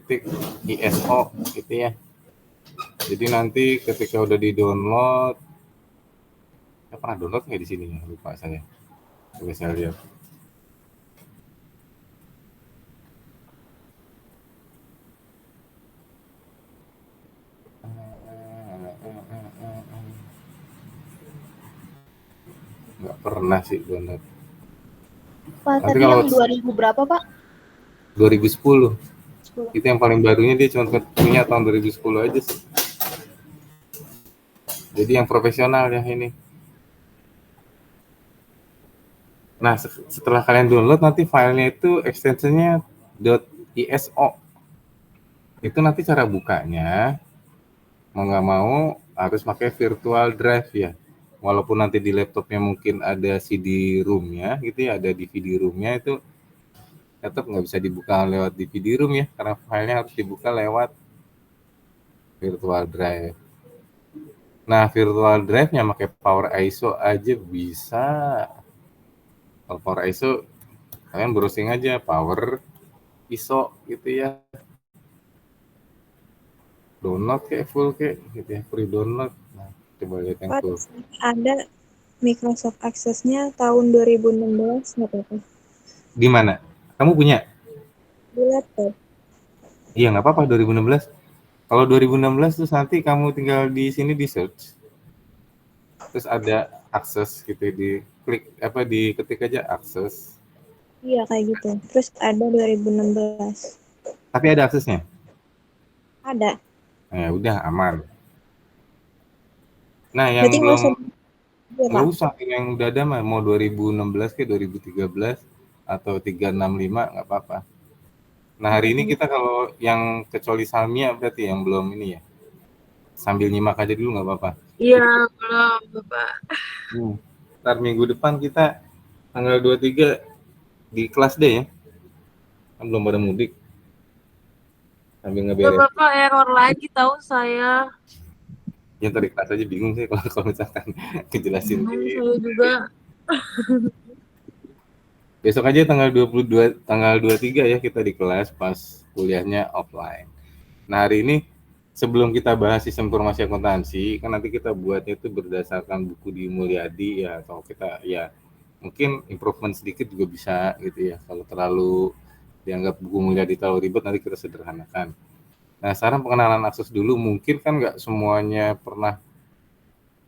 .iso gitu ya. Jadi nanti ketika udah di-download, saya pernah download nggak di sini ya? Lupa saya. Coba saya lihat. Nggak pernah sih download. Pak, Nanti tadi kalau yang 2000 berapa, Pak? 2010. 10. Itu yang paling barunya dia cuma punya tahun 2010 aja sih. Jadi yang profesional ya ini. Nah, setelah kalian download nanti filenya itu extensionnya .iso. Itu nanti cara bukanya mau nggak mau harus pakai virtual drive ya. Walaupun nanti di laptopnya mungkin ada CD room-nya gitu ya, ada DVD room-nya, itu tetap nggak bisa dibuka lewat DVD room ya, karena filenya harus dibuka lewat virtual drive. Nah, virtual drive-nya pakai Power ISO aja bisa. Kalau Power ISO, kalian browsing aja Power ISO gitu ya. Download kayak full kayak gitu ya, free download. Nah, coba lihat yang Pak, full. ada Microsoft Access-nya tahun 2016 nggak apa-apa? Di mana? Kamu punya? Di laptop. Iya, nggak apa-apa 2016. Kalau 2016 terus nanti kamu tinggal di sini di search. Terus ada akses gitu, di klik apa, diketik aja akses. Iya, kayak gitu. Terus ada 2016. Tapi ada aksesnya. Ada. Nah, ya udah aman. Nah, yang Berarti nggak belum, usah ya, nggak Pak? usah yang udah ada mah mau 2016 ke 2013 atau 365 nggak apa-apa. Nah, hari ini kita kalau yang kecuali Salmia berarti yang belum ini ya. Sambil nyimak aja dulu nggak apa-apa. Iya, Jadi belum, Bapak. ntar minggu depan kita tanggal 23 di kelas D ya. Kan belum pada mudik. Sambil Enggak, ngeberes. Bapak, error lagi tahu saya. Ya ntar di kelas aja bingung sih kalau misalkan kejelasin Bingung di. saya juga. Besok aja tanggal 22, tanggal 23 ya kita di kelas pas kuliahnya offline. Nah, hari ini sebelum kita bahas sistem informasi akuntansi, kan nanti kita buatnya itu berdasarkan buku di Mulyadi ya, atau kita ya mungkin improvement sedikit juga bisa gitu ya. Kalau terlalu dianggap buku Mulyadi terlalu ribet, nanti kita sederhanakan. Nah, sekarang pengenalan akses dulu, mungkin kan nggak semuanya pernah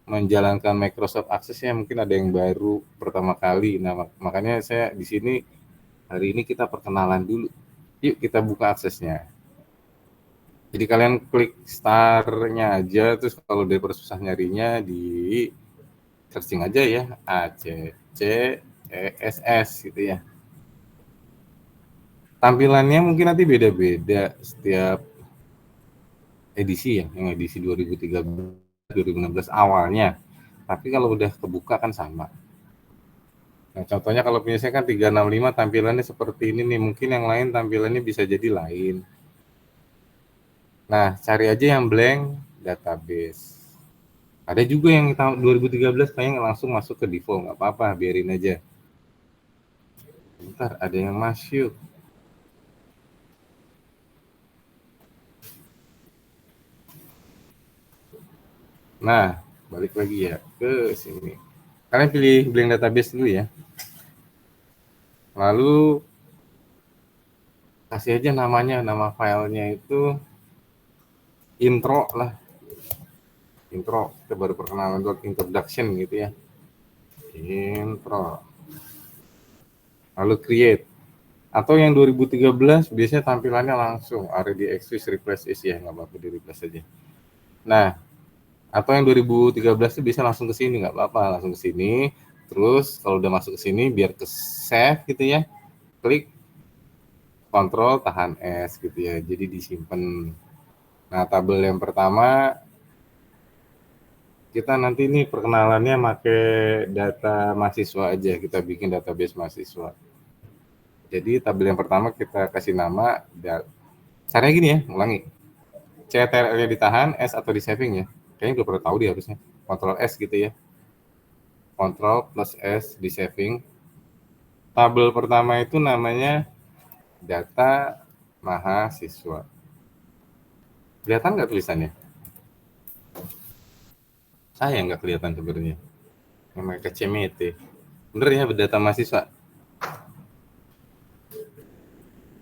menjalankan Microsoft Access ya, mungkin ada yang baru pertama kali. Nah, makanya saya di sini hari ini kita perkenalan dulu. Yuk kita buka aksesnya. Jadi kalian klik star-nya aja, terus kalau daripada susah nyarinya di searching aja ya, ACCESS gitu ya. Tampilannya mungkin nanti beda-beda setiap edisi ya, yang edisi 2013, 2016 awalnya. Tapi kalau udah kebuka kan sama. Nah, contohnya kalau punya saya kan 365 tampilannya seperti ini nih, mungkin yang lain tampilannya bisa jadi lain. Nah, cari aja yang blank database. Ada juga yang tahun 2013 kayaknya langsung masuk ke default, nggak apa-apa, biarin aja. Bentar, ada yang masuk. Nah, balik lagi ya ke sini. Kalian pilih blank database dulu ya. Lalu kasih aja namanya, nama filenya itu intro lah. Intro, kita baru perkenalan dulu, introduction gitu ya. Intro. Lalu create. Atau yang 2013 biasanya tampilannya langsung already exist, replace is ya, nggak apa-apa di replace aja. Nah, atau yang 2013 itu bisa langsung ke sini, nggak apa-apa, langsung ke sini. Terus kalau udah masuk ke sini biar ke save gitu ya, klik kontrol tahan S gitu ya, jadi disimpan. Nah, tabel yang pertama kita nanti ini perkenalannya pakai data mahasiswa aja, kita bikin database mahasiswa. Jadi tabel yang pertama kita kasih nama, caranya gini ya, ulangi. CTRL-nya ditahan, S atau di saving ya. Kayaknya udah pernah tahu dia harusnya. Ctrl S gitu ya. Ctrl plus S di saving. Tabel pertama itu namanya data mahasiswa. Kelihatan nggak tulisannya? Saya nggak kelihatan sebenarnya. Memang kecemete. Bener ya, data mahasiswa.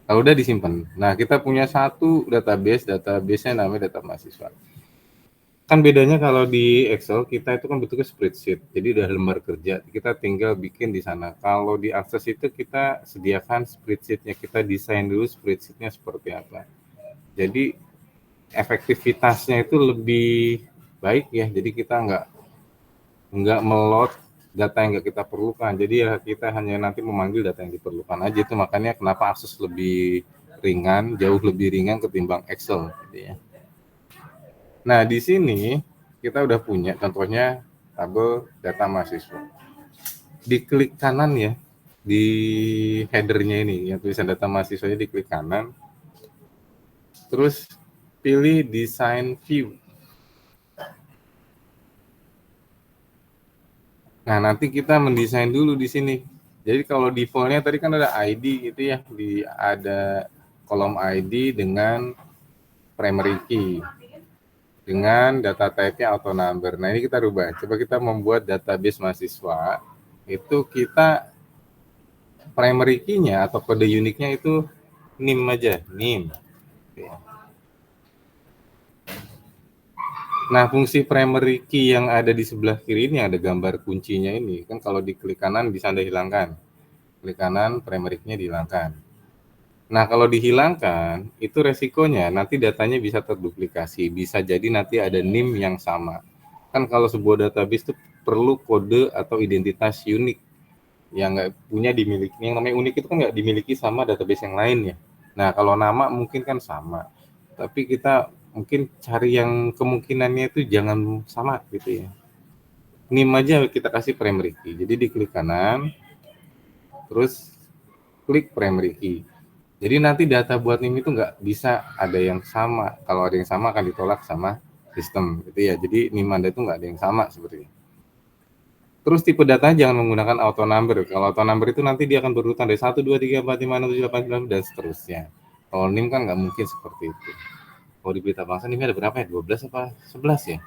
Kalau udah disimpan. Nah, kita punya satu database-nya namanya data mahasiswa. Kan bedanya kalau di Excel kita itu kan bentuknya spreadsheet. Jadi udah lembar kerja, kita tinggal bikin di sana. Kalau di Access itu kita sediakan spreadsheet-nya, kita desain dulu spreadsheet-nya seperti apa. Jadi efektivitasnya itu lebih baik ya. Jadi kita nggak melot data yang nggak kita perlukan. Jadi ya kita hanya nanti memanggil data yang diperlukan aja. Itu makanya kenapa Access lebih ringan, jauh lebih ringan ketimbang Excel gitu ya. Nah, di sini kita udah punya contohnya tabel data mahasiswa. Diklik kanan ya, di header-nya ini, yang tulisan data mahasiswanya diklik kanan. Terus pilih design view. Nah, nanti kita mendesain dulu di sini. Jadi kalau default-nya tadi kan ada ID gitu ya, ada kolom ID dengan primary key. Dengan data type-nya auto number. Nah, ini kita rubah. Coba kita membuat database mahasiswa. Itu kita primary key-nya atau kode uniknya itu NIM aja, NIM. Nah, fungsi primary key yang ada di sebelah kiri ini ada gambar kuncinya ini. Kan kalau diklik kanan bisa Anda hilangkan. Klik kanan, primary key-nya dihilangkan. Nah, kalau dihilangkan, itu resikonya nanti datanya bisa terduplikasi. Bisa jadi nanti ada NIM yang sama. Kan kalau sebuah database itu perlu kode atau identitas unik yang nggak punya dimiliki. Yang namanya unik itu kan nggak dimiliki sama database yang lain ya. Nah, kalau nama mungkin kan sama. Tapi kita mungkin cari yang kemungkinannya itu jangan sama gitu ya. NIM aja kita kasih primary key. Jadi diklik kanan, terus klik primary key. Jadi nanti data buat NIM itu nggak bisa ada yang sama. Kalau ada yang sama akan ditolak sama sistem, gitu ya. Jadi NIM Anda itu nggak ada yang sama seperti itu. Terus tipe data jangan menggunakan auto number. Kalau auto number itu nanti dia akan berurutan dari 1, 2, 3, 4, 5, 6, 7, 8, 9, dan seterusnya. Kalau NIM kan nggak mungkin seperti itu. Kalau di Berita Bangsa NIM ada berapa ya? 12 apa 11 ya?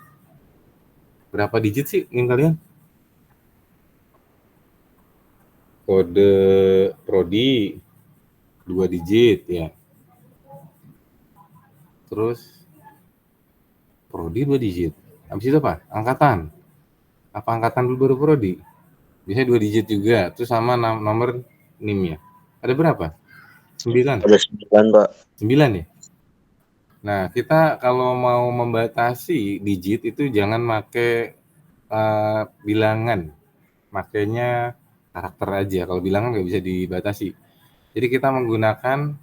Berapa digit sih NIM kalian? Kode prodi 2 digit ya. Terus prodi 2 digit. Habis itu apa? Angkatan. Apa angkatan dulu baru prodi? Bisa 2 digit juga. Terus sama nomor NIM-nya. Ada berapa? 9. Ada 9, Pak. 9 ya? Nah, kita kalau mau membatasi digit itu jangan pakai bilangan. Makanya karakter aja. Kalau bilangan nggak bisa dibatasi. Jadi kita menggunakan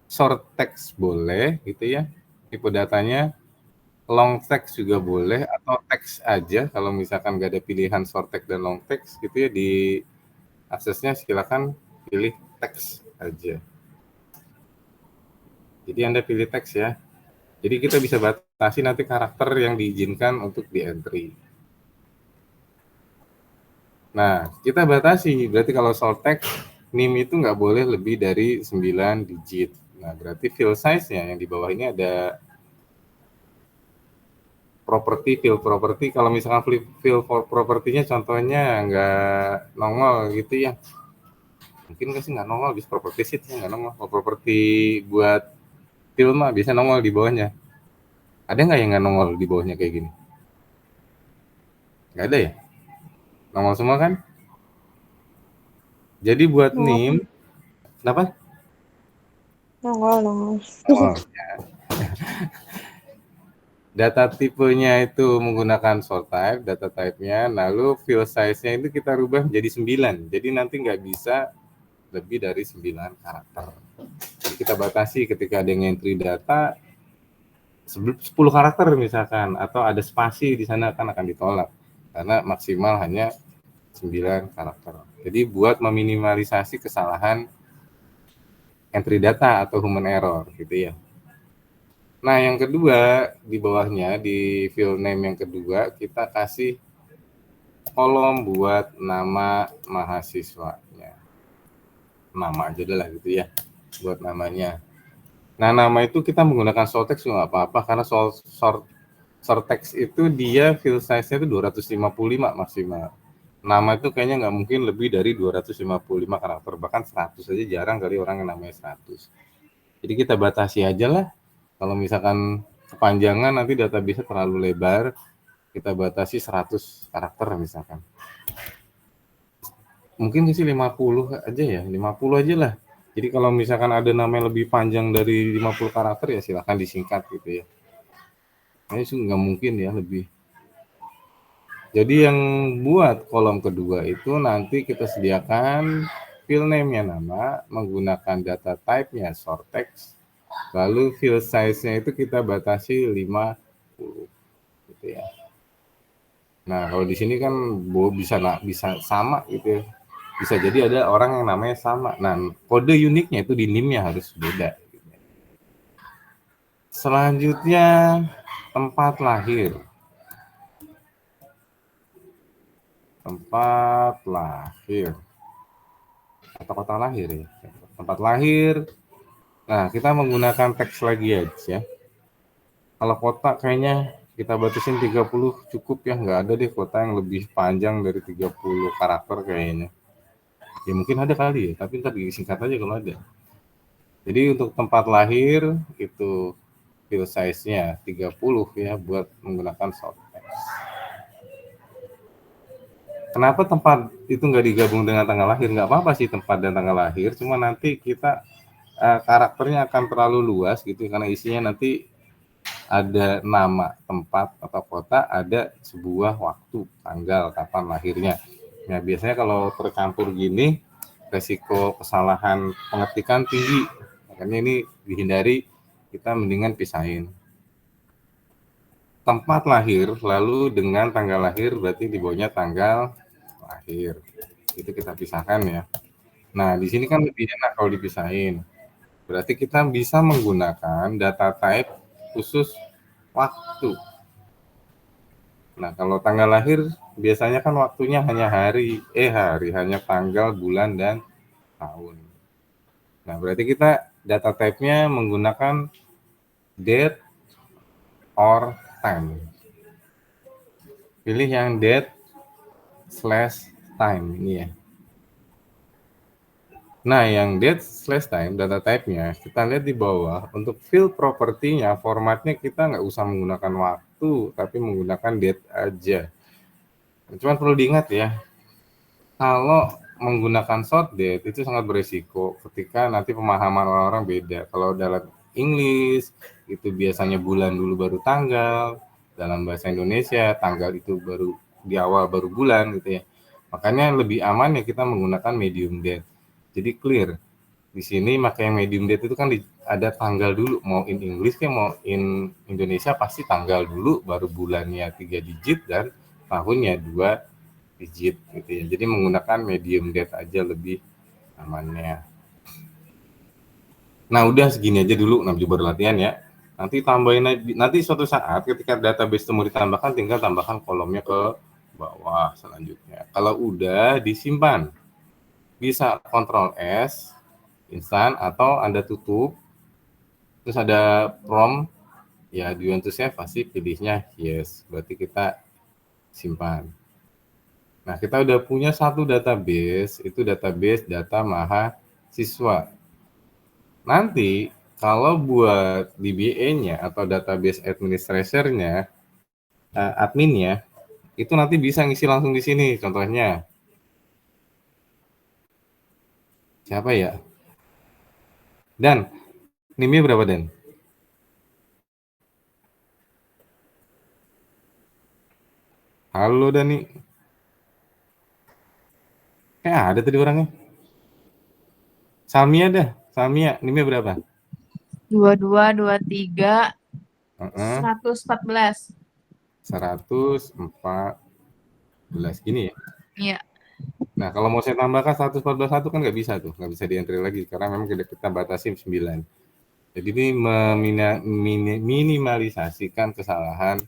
short text boleh gitu ya. Tipe datanya long text juga boleh atau teks aja. Kalau misalkan nggak ada pilihan short text dan long text gitu ya, di aksesnya silakan pilih teks aja. Jadi Anda pilih teks ya. Jadi kita bisa batasi nanti karakter yang diizinkan untuk di entry. Nah, kita batasi. Berarti kalau short text, NIM itu nggak boleh lebih dari 9 digit. Nah, berarti field size-nya yang di bawah ini ada field property. Kalau misalkan field property-nya contohnya nggak nongol gitu ya. Mungkin nggak sih nggak nongol, bisa property sheet ya nggak nongol. Kalau property buat field mah bisa nongol di bawahnya. Ada nggak yang nggak nongol di bawahnya kayak gini? Nggak ada ya? Nongol semua kan? Jadi buat NIM, kenapa? Nongol. Oh, ya. Data tipenya itu menggunakan short type, data type-nya, lalu field size-nya itu kita rubah menjadi 9. Jadi nanti nggak bisa lebih dari 9 karakter. Jadi kita batasi ketika ada yang entry data 10 karakter misalkan, atau ada spasi di sana kan akan ditolak. Karena maksimal hanya 9 karakter. Jadi buat meminimalisasi kesalahan entry data atau human error gitu ya. Nah, yang kedua di bawahnya di field name yang kedua kita kasih kolom buat nama mahasiswanya. Nama aja lah gitu ya. buat namanya. Nah, nama itu kita menggunakan short text juga nggak apa-apa, karena short text itu dia field size-nya itu 255 maksimal. Nama itu kayaknya nggak mungkin lebih dari 255 karakter, bahkan 100 aja jarang kali orang yang namanya 100. Jadi kita batasi aja lah. Kalau misalkan kepanjangan nanti database terlalu lebar, kita batasi 100 karakter misalkan. Mungkin sih 50 aja ya, 50 aja lah. Jadi kalau misalkan ada nama yang lebih panjang dari 50 karakter ya silahkan disingkat gitu ya. Ini sih nggak mungkin ya lebih. Jadi yang buat kolom kedua itu nanti kita sediakan field name-nya nama, menggunakan data type-nya short text, lalu field size-nya itu kita batasi 50 gitu ya. Nah, kalau di sini kan bisa sama gitu ya. Bisa jadi ada orang yang namanya sama. Nah, kode uniknya itu di NIM-nya harus beda. Selanjutnya tempat lahir. Tempat lahir. Atau kota lahir ya. Tempat lahir. Nah, kita menggunakan teks lagi aja. Kalau kota kayaknya kita batasin 30 cukup ya. Nggak ada deh kota yang lebih panjang dari 30 karakter kayaknya. Ya mungkin ada kali ya, tapi ntar disingkat aja kalau ada. Jadi untuk tempat lahir itu field size-nya 30 ya buat menggunakan short text. Kenapa tempat itu nggak digabung dengan tanggal lahir? Nggak apa-apa sih tempat dan tanggal lahir, cuma nanti kita karakternya akan terlalu luas gitu karena isinya nanti ada nama tempat atau kota, ada sebuah waktu, tanggal, kapan lahirnya. Nah, biasanya kalau tercampur gini, resiko kesalahan pengetikan tinggi. Makanya ini dihindari, kita mendingan pisahin. Tempat lahir, lalu dengan tanggal lahir, berarti di bawahnya tanggal lahir. Itu kita pisahkan ya. Nah, di sini kan lebih enak kalau dipisahin. Berarti kita bisa menggunakan data type khusus waktu. Nah, kalau tanggal lahir biasanya kan waktunya hanya hanya tanggal, bulan, dan tahun. Nah, berarti kita data type-nya menggunakan date or time. Pilih yang date/time ini ya. Nah, yang date/time data type-nya kita lihat di bawah. Untuk field property-nya formatnya kita nggak usah menggunakan waktu, tapi menggunakan date aja. Cuman perlu diingat ya, kalau menggunakan short date itu sangat berisiko ketika nanti pemahaman orang-orang beda. Kalau dalam English itu biasanya bulan dulu baru tanggal, dalam bahasa Indonesia tanggal itu baru di awal baru bulan gitu ya. Makanya lebih aman ya kita menggunakan medium date. Jadi clear. Di sini pakai medium date itu kan ada tanggal dulu, mau in English kayak mau in Indonesia pasti tanggal dulu baru bulannya 3 digit dan tahunnya 2 digit gitu ya. Jadi menggunakan medium date aja lebih amannya. Nah, udah segini aja dulu namanya baru latihan ya. Nanti tambahin nanti suatu saat ketika database itu mau ditambahkan tinggal tambahkan kolomnya ke bawah selanjutnya. Kalau udah disimpan bisa Ctrl S instan atau Anda tutup terus ada prompt ya do you want to save pasti pilihnya yes, berarti kita simpan. Nah, kita udah punya satu database, itu database data mahasiswa. Nanti, kalau buat DBA-nya atau database administrator-nya, adminnya, itu nanti bisa ngisi langsung di sini. Contohnya, siapa ya? Dan, NIM-nya berapa, Dan? Halo, Dani. Kayak ada tadi orangnya. Salmia dah. Salmia, NIM-nya berapa? 22, 23, Uh-uh. 114. 114 gini ya. Iya. Nah, kalau mau saya tambahkan 114 kan nggak bisa tuh, nggak bisa di-entry lagi karena memang kita batasi 9. Jadi ini minimalisasikan kesalahan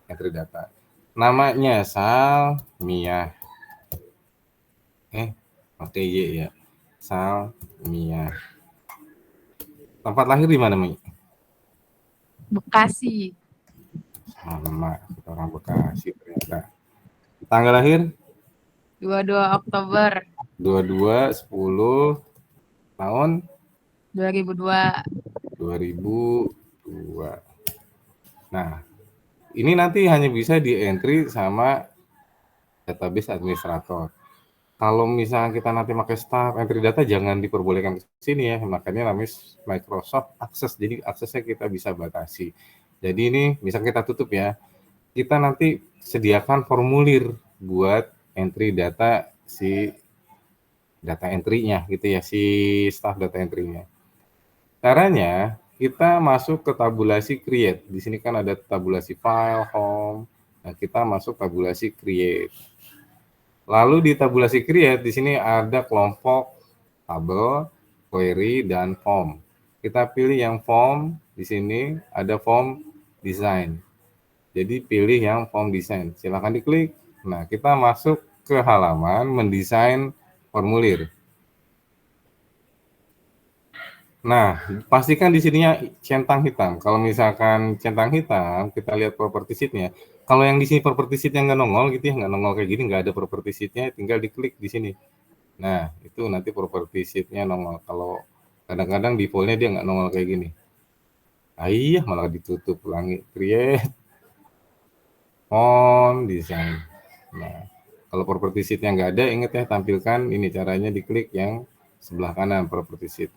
entry data. Namanya Salmia. Pakai Y ya. Salmia. Tempat lahir di mana, Mi? Bekasi. Sama, kita orang Bekasi ternyata. Tanggal lahir? 22 Oktober 22/10 tahun 2002. 2002. Nah, ini nanti hanya bisa di-entry sama database administrator. Kalau misalnya kita nanti pakai staff entry data, jangan diperbolehkan ke sini ya. Makanya namanya Microsoft Access. Jadi aksesnya kita bisa batasi. Jadi ini bisa kita tutup ya. Kita nanti sediakan formulir buat entry data si data entry-nya gitu ya, si staff data entry-nya. Caranya kita masuk ke tabulasi create. Di sini kan ada tabulasi file, home. Nah, kita masuk tabulasi create. Lalu di tabulasi create di sini ada kelompok tabel, query, dan form. Kita pilih yang form, di sini ada form design. Jadi pilih yang form design. Silahkan diklik. Nah, kita masuk ke halaman mendesain formulir. Nah, pastikan di sininya centang hitam. Kalau misalkan centang hitam, kita lihat property sheet-nya. Kalau yang di sini property sheet-nya nggak nongol gitu ya, nggak nongol kayak gini, nggak ada property sheet-nya, tinggal diklik di sini. Nah, itu nanti property sheet-nya nongol. Kalau kadang-kadang default-nya dia nggak nongol kayak gini. Ah iya, malah ditutup ulangi. Create, on, design. Nah, kalau property sheet-nya nggak ada, ingat ya, tampilkan ini caranya diklik yang sebelah kanan property sheet.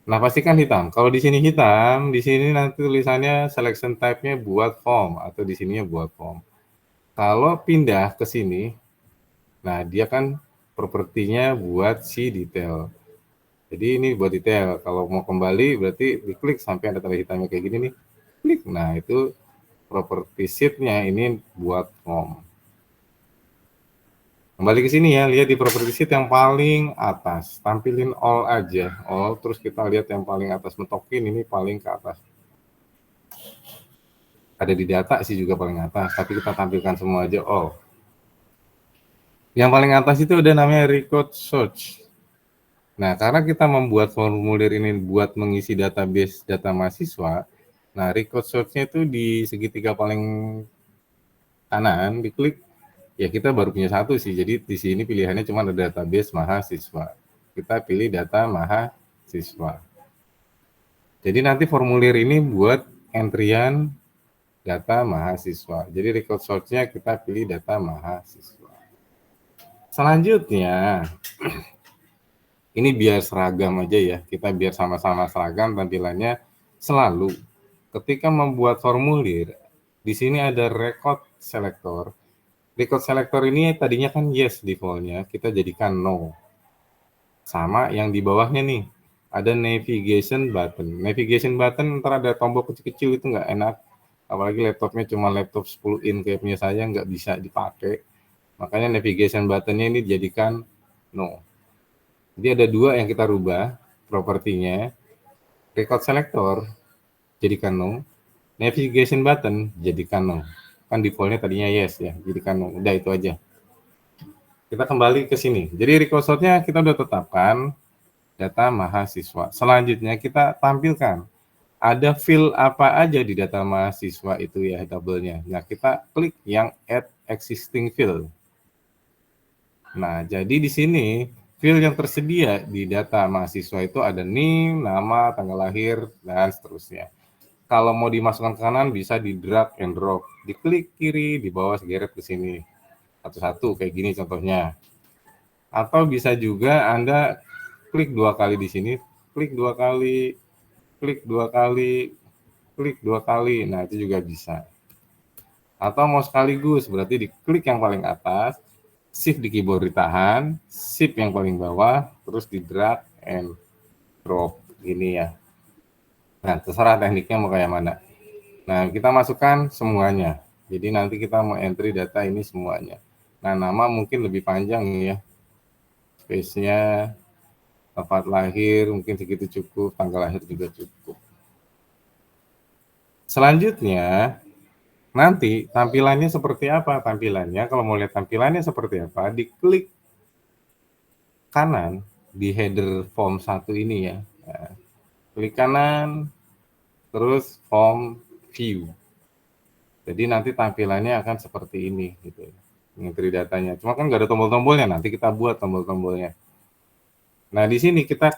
Nah, pastikan hitam. Kalau di sini hitam, di sini nanti tulisannya selection type-nya buat form atau di sininya buat form. Kalau pindah ke sini, nah dia kan propertinya buat si detail. Jadi ini buat detail. Kalau mau kembali berarti diklik sampai ada tanda hitamnya kayak gini nih. Klik. Nah, itu property sheet-nya ini buat form. Kembali ke sini ya, lihat di property sheet yang paling atas. Tampilin all aja, all, terus kita lihat yang paling atas, metokin ini paling ke atas. Ada di data sih juga paling atas, tapi kita tampilkan semua aja all. Yang paling atas itu udah namanya record search. Nah, karena kita membuat formulir ini buat mengisi database data mahasiswa, nah record search-nya itu di segitiga paling kanan, diklik. Ya kita baru punya satu sih, jadi di sini pilihannya cuma ada database mahasiswa. Kita pilih data mahasiswa. Jadi nanti formulir ini buat entrian data mahasiswa. Jadi record search-nya kita pilih data mahasiswa. Selanjutnya, ini biar seragam aja ya, kita biar sama-sama seragam tampilannya selalu. Ketika membuat formulir, di sini ada record selector. Record selector ini tadinya kan yes default-nya, kita jadikan no. Sama yang di bawahnya nih, ada navigation button. Navigation button ntar ada tombol kecil-kecil itu nggak enak. Apalagi laptopnya cuma laptop 10 in kayak punya saya, nggak bisa dipakai. Makanya navigation buttonnya ini dijadikan no. Jadi ada dua yang kita rubah propertinya. Record selector jadikan no. Navigation button jadikan no. Kan default-nya tadinya yes ya, jadikan no. Udah itu aja. Kita kembali ke sini. Jadi record search-nya kita udah tetapkan data mahasiswa. Selanjutnya kita tampilkan ada field apa aja di data mahasiswa itu ya tabelnya. Nah, kita klik yang add existing field. Nah, jadi di sini field yang tersedia di data mahasiswa itu ada name, nama, tanggal lahir, dan seterusnya. Kalau mau dimasukkan ke kanan bisa di drag and drop. Diklik kiri, di bawah segeret ke sini. Satu-satu kayak gini contohnya. Atau bisa juga Anda klik dua kali di sini, klik dua kali, klik dua kali, klik dua kali. Nah, itu juga bisa. Atau mau sekaligus, berarti diklik yang paling atas, shift di keyboard ditahan, shift yang paling bawah, terus di drag and drop. Gini ya. Nah, terserah tekniknya mau kayak mana. Nah, kita masukkan semuanya. Jadi nanti kita mau entry data ini semuanya. Nah, nama mungkin lebih panjang ya. Space-nya, tempat lahir mungkin segitu cukup, tanggal lahir juga cukup. Selanjutnya, nanti tampilannya seperti apa? Tampilannya, kalau mau lihat tampilannya seperti apa, diklik kanan di header form 1 ini ya. Nah, klik kanan, terus form view. Jadi nanti tampilannya akan seperti ini gitu. Entry datanya. Cuma kan nggak ada tombol-tombolnya, nanti kita buat tombol-tombolnya. Nah, di sini kita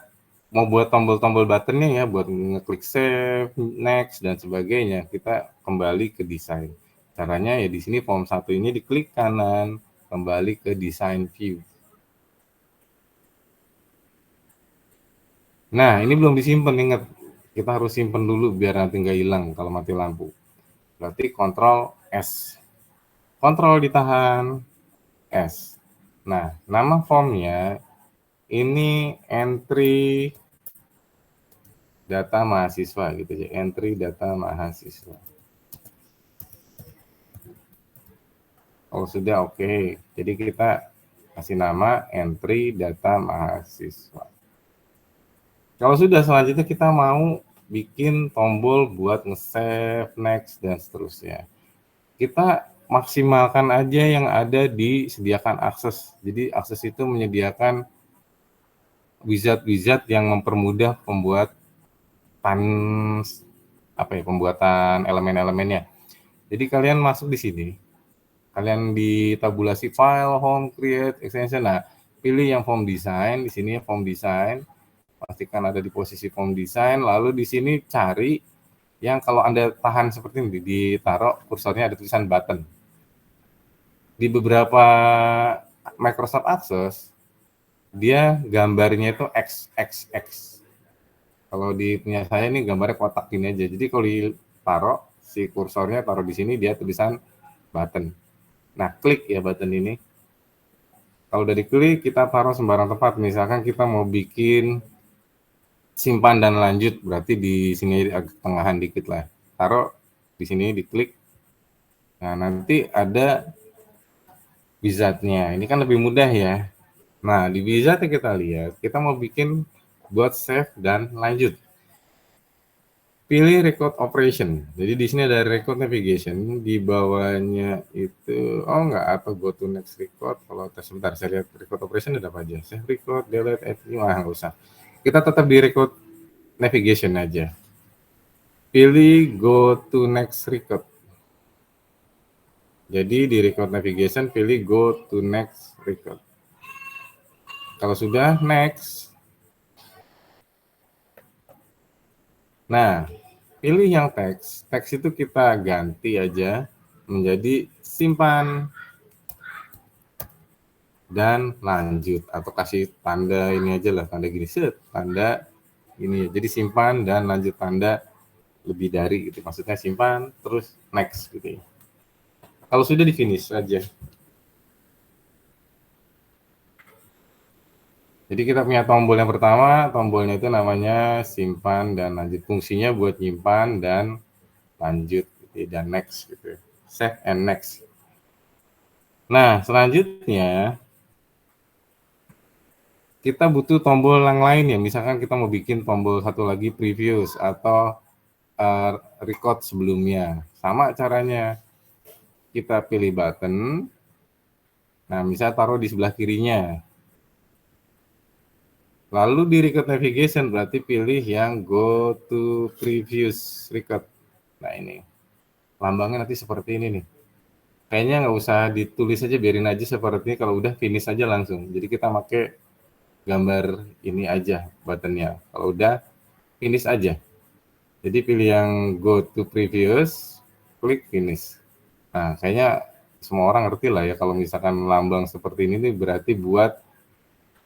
mau buat tombol-tombol buttonnya ya, buat ngeklik save, next, dan sebagainya. Kita kembali ke desain. Caranya ya di sini form 1 ini diklik kanan, kembali ke design view. Nah, ini belum disimpan, ingat. Kita harus simpan dulu biar nanti nggak hilang kalau mati lampu. Berarti Ctrl S. Ctrl ditahan, S. Nah, nama formnya ini entry data mahasiswa gitu ya, entry data mahasiswa. Kalau sudah oke. Jadi kita kasih nama entry data mahasiswa. Kalau sudah, selanjutnya kita mau bikin tombol buat nge-save, next, dan seterusnya. Kita maksimalkan aja yang ada di sediakan akses. Jadi akses itu menyediakan wizard-wizard yang mempermudah pembuatan elemen-elemennya. Jadi kalian masuk di sini, kalian di tabulasi file, home, create, extension. Nah, pilih yang form design, di sini form design, pastikan ada di posisi form design, lalu di sini cari yang kalau Anda tahan seperti ini, ditaruh kursornya ada tulisan button. Di beberapa Microsoft Access, dia gambarnya itu XXX. Kalau di punya saya ini gambarnya kotak gini aja. Jadi kalau ditaruh, si kursornya taruh di sini, dia tulisan button. Nah, klik ya button ini. Kalau udah diklik, kita taruh sembarang tempat. Misalkan kita mau bikin simpan dan lanjut, berarti di sini agak tengahan dikit lah. Taruh di sini, diklik. Nah, nanti ada wizard-nya. Ini kan lebih mudah ya. Nah, di wizard kita lihat, kita mau bikin buat save dan lanjut. Pilih record operation. Jadi di sini ada record navigation, di bawahnya itu enggak, atau go to next record. Kalau sebentar saya lihat record operation ada apa aja. Save record, delete, add new, enggak usah. Kita tetap di record navigation aja. Pilih go to next record. Jadi di record navigation pilih go to next record. Kalau sudah next. Nah, pilih yang teks. Teks itu kita ganti aja menjadi simpan dan lanjut, atau kasih tanda ini aja lah, tanda gini, set, tanda ini. Jadi simpan dan lanjut tanda lebih dari gitu. Maksudnya simpan terus next gitu ya. Kalau sudah di finish aja. Jadi kita punya tombol yang pertama, tombolnya itu namanya simpan dan lanjut. Fungsinya buat nyimpan dan lanjut gitu, dan next gitu. Save and next. Nah, selanjutnya kita butuh tombol yang lain ya. Misalkan kita mau bikin tombol satu lagi previous atau record sebelumnya. Sama caranya. Kita pilih button. Nah, bisa taruh di sebelah kirinya. Lalu di record navigation berarti pilih yang go to previous record. Nah, ini. Lambangnya nanti seperti ini nih. Kayaknya nggak usah ditulis aja, biarin aja seperti ini. Kalau udah finish aja langsung. Jadi kita pakai gambar ini aja buttonnya. Kalau udah finish aja. Jadi pilih yang go to previous, klik finish. Nah, kayaknya semua orang ngerti lah ya kalau misalkan lambang seperti ini nih berarti buat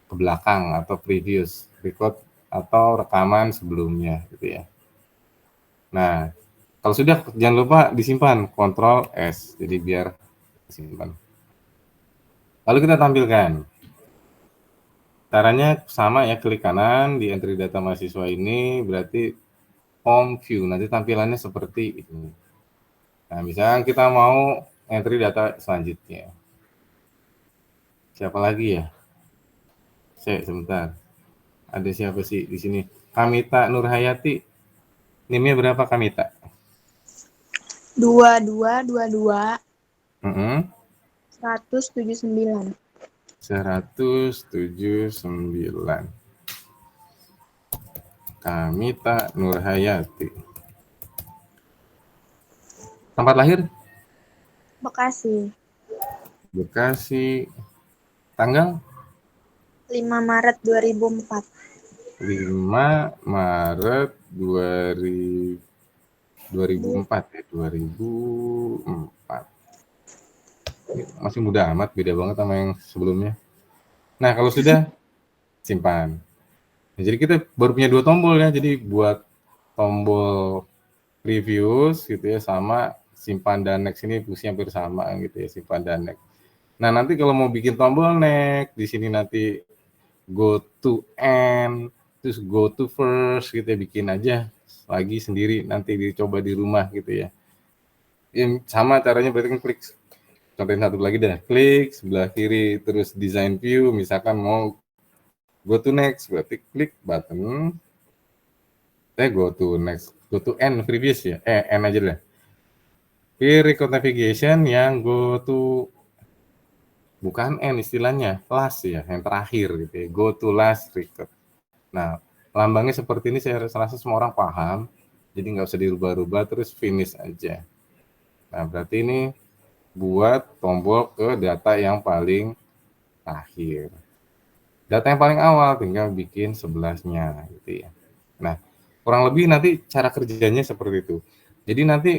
ke belakang atau previous, record atau rekaman sebelumnya gitu ya. Nah, kalau sudah jangan lupa disimpan, Ctrl S, jadi biar disimpan. Lalu kita tampilkan. Caranya sama ya, klik kanan di entry data mahasiswa ini, berarti home view, nanti tampilannya seperti ini. Nah, misalnya kita mau entry data selanjutnya. Siapa lagi ya? Sebentar. Ada siapa sih di sini? Kamita Nurhayati. NIM-nya berapa Kamita? 2222 Mm-mm. 179. 179. Kamita Nurhayati. Tempat lahir? Bekasi. Bekasi. Tanggal? 5 Maret 2004. 5 Maret 2004 ya, 2004. Masih muda amat, beda banget sama yang sebelumnya. Nah, kalau sudah simpan. Nah, jadi kita baru punya 2 tombol ya. Jadi buat tombol previous gitu ya, sama simpan dan next ini fungsinya hampir sama gitu ya, simpan dan next. Nah, nanti kalau mau bikin tombol next, di sini nanti go to end, terus go to first gitu ya, bikin aja lagi sendiri, nanti dicoba di rumah gitu ya. Yang sama caranya berarti kan klik, contohin satu lagi dah, klik sebelah kiri, terus design view, misalkan mau go to next, berarti klik button, go to next, go to end previous ya, end aja deh. Pilih record navigation yang go to, bukan end istilahnya, last ya, yang terakhir gitu ya, go to last record. Nah, lambangnya seperti ini saya rasa semua orang paham, jadi nggak usah dirubah-rubah, terus finish aja. Nah, berarti ini buat tombol ke data yang paling akhir. Data yang paling awal tinggal bikin 11-nya gitu ya. Nah, kurang lebih nanti cara kerjanya seperti itu. Jadi nanti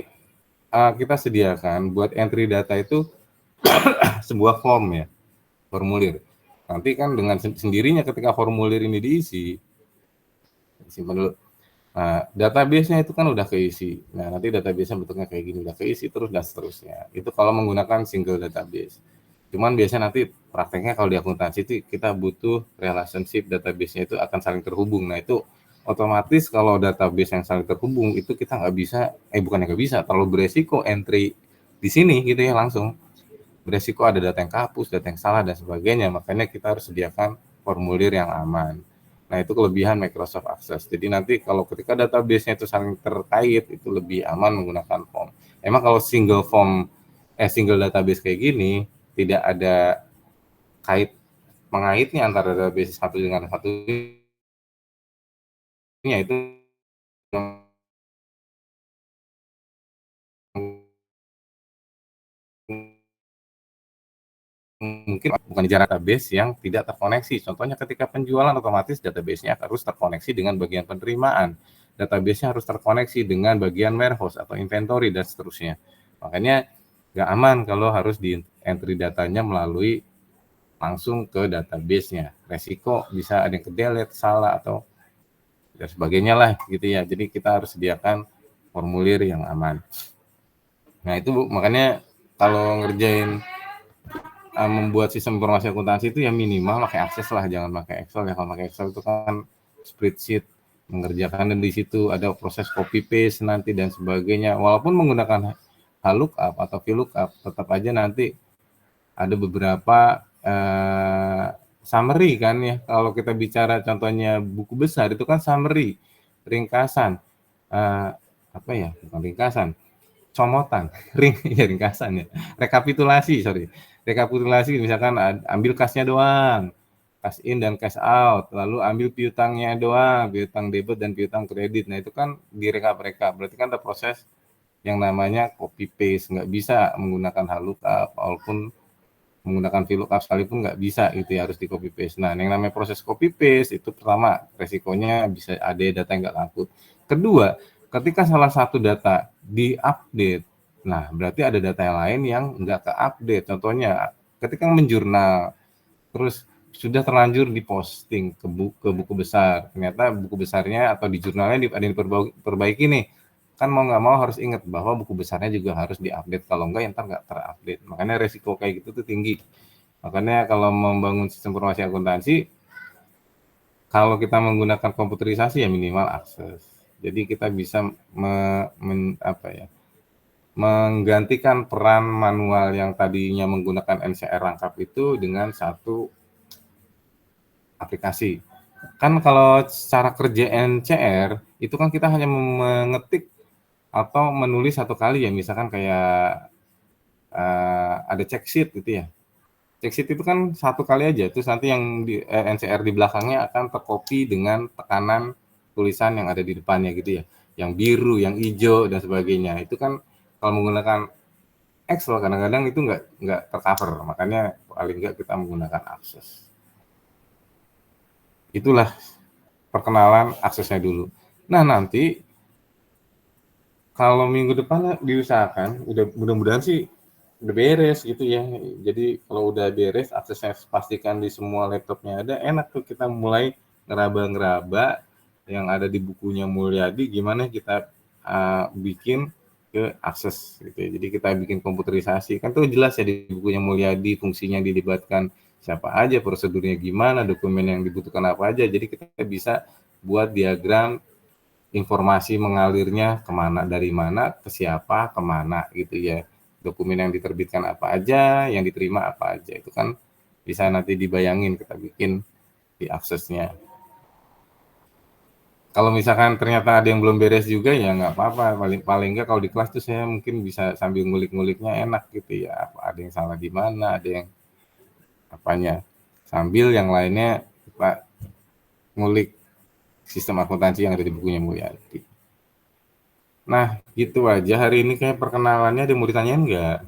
kita sediakan buat entry data itu sebuah form ya, formulir. Nanti kan dengan sendirinya ketika formulir ini diisi, simpan dulu. Nah, database-nya itu kan udah keisi. Nah, nanti database-nya bentuknya kayak gini, udah keisi terus dan seterusnya. Itu kalau menggunakan single database. Cuman biasanya nanti prakteknya kalau di akuntansi itu kita butuh relationship database-nya itu akan saling terhubung. Nah, itu otomatis kalau database yang saling terhubung itu kita nggak bisa, bukannya nggak bisa, terlalu beresiko entry di sini gitu ya langsung. Beresiko ada data yang kehapus, data yang salah dan sebagainya. Makanya kita harus sediakan formulir yang aman. Nah, itu kelebihan Microsoft Access. Jadi nanti kalau ketika database-nya itu saling terkait, itu lebih aman menggunakan form. Emang kalau single database kayak gini, tidak ada mengaitnya antara database satu dengan satunya, itu mungkin bukan di database yang tidak terkoneksi. Contohnya ketika penjualan, otomatis database-nya harus terkoneksi dengan bagian penerimaan. Database-nya harus terkoneksi dengan bagian warehouse atau inventory dan seterusnya. Makanya nggak aman kalau harus di entry datanya melalui langsung ke database-nya. Resiko bisa ada yang ke-delete, salah, atau dan sebagainya lah gitu ya. Jadi kita harus sediakan formulir yang aman. Nah, itu makanya kalau ngerjain membuat sistem informasi akuntansi itu ya minimal pakai Access lah, jangan pakai Excel ya. Kalau pakai Excel itu kan spreadsheet, mengerjakan dan di situ ada proses copy paste nanti dan sebagainya. Walaupun menggunakan VLOOKUP atau VLOOKUP, tetap aja nanti ada beberapa summary kan ya. Kalau kita bicara contohnya buku besar itu kan summary, ringkasan, apa ya, bukan ringkasan, comotan, ringkasan ya, rekapitulasi misalkan ambil kasnya doang, cash in dan cash out, lalu ambil piutangnya doang, piutang debit dan piutang kredit. Nah, itu kan direkap, berarti kan ada proses yang namanya copy paste, nggak bisa menggunakan VLOOKUP, walaupun menggunakan VLOOKUP sekalipun nggak bisa gitu ya, harus di copy paste. Nah, yang namanya proses copy paste itu pertama resikonya bisa ada data yang nggak angkut. Kedua, ketika salah satu data di-update, nah berarti ada data yang lain yang nggak ke-update. Contohnya, ketika menjurnal, terus sudah terlanjur diposting ke buku besar, ternyata buku besarnya atau di jurnalnya ada yang diperbaiki nih, kan mau nggak mau harus ingat bahwa buku besarnya juga harus diupdate, kalau enggak ya ntar nggak terupdate. Makanya resiko kayak gitu tuh tinggi. Makanya kalau membangun sistem informasi akuntansi, kalau kita menggunakan komputerisasi ya minimal akses. Jadi kita bisa menggantikan peran manual yang tadinya menggunakan NCR rangkap itu dengan satu aplikasi. Kan kalau cara kerja NCR itu kan kita hanya mengetik atau menulis satu kali ya, misalkan kayak ada check sheet gitu ya. Check sheet itu kan satu kali aja, terus nanti yang di NCR di belakangnya akan tercopy dengan tekanan tulisan yang ada di depannya gitu ya, yang biru, yang hijau dan sebagainya. Itu kan kalau menggunakan Excel kadang-kadang itu nggak tercover, makanya paling nggak kita menggunakan akses. Itulah perkenalan aksesnya dulu. Nah nanti kalau minggu depan diusahakan, mudah-mudahan sih udah beres gitu ya. Jadi kalau udah beres aksesnya pastikan di semua laptopnya ada, enak tuh kita mulai ngeraba-ngeraba yang ada di bukunya Mulyadi gimana kita bikin ke akses gitu ya. Jadi kita bikin komputerisasi kan tuh jelas ya di bukunya Mulyadi fungsinya dilibatkan siapa aja, prosedurnya gimana, dokumen yang dibutuhkan apa aja. Jadi kita bisa buat diagram informasi mengalirnya kemana, dari mana, ke siapa, kemana gitu ya. Dokumen yang diterbitkan apa aja, yang diterima apa aja. Itu kan bisa nanti dibayangin kita bikin di aksesnya. Kalau misalkan ternyata ada yang belum beres juga ya nggak apa-apa. Paling nggak kalau di kelas tuh saya mungkin bisa sambil ngulik-nguliknya enak gitu ya. Ada yang salah di mana, ada yang apanya. Sambil yang lainnya kita ngulik sistem akuntansi yang ada di bukunya Mulyadi. Nah, gitu aja hari ini kayak perkenalannya, ada yang mau ditanyain nggak?